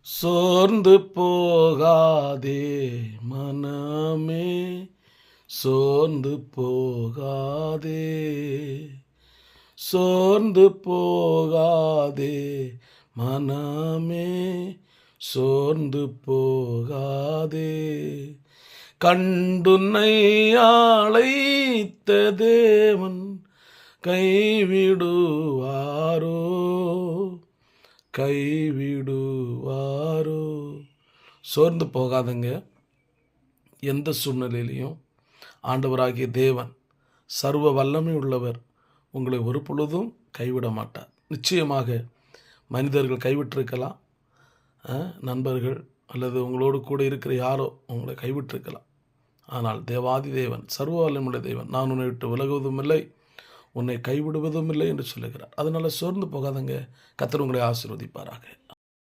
சோர்ந்து போகாதே மனமே, சோர்ந்து போகாதே, சோர்ந்து போகாதே மனமே, சோர்ந்து போகாதே. கண்டுன்னை அழைத்த தேவன் கைவிடுவாரோ, கைவிடுவாரோ. சோர்ந்து போகாதங்க. எந்த சூழ்நிலையிலையும் ஆண்டவராகிய தேவன் சர்வ வல்லமை உள்ளவர், உங்களை ஒரு பொழுதும் கைவிட மாட்டார். நிச்சயமாக மனிதர்கள் கைவிட்டிருக்கலாம், நண்பர்கள் அல்லது உங்களோடு கூட இருக்கிற யாரோ உங்களை கைவிட்டிருக்கலாம். ஆனால் தேவாதி தேவன், சர்வ வல்லமையுள்ள தேவன், நான் உன்னை விட்டு விலகுவதும் இல்லை, உன்னை கைவிடுவதும் இல்லை என்று சொல்லுகிறார். அதனால் சோர்ந்து போகாதங்க. கர்த்தர் உங்களை ஆசீர்வதிப்பாராக.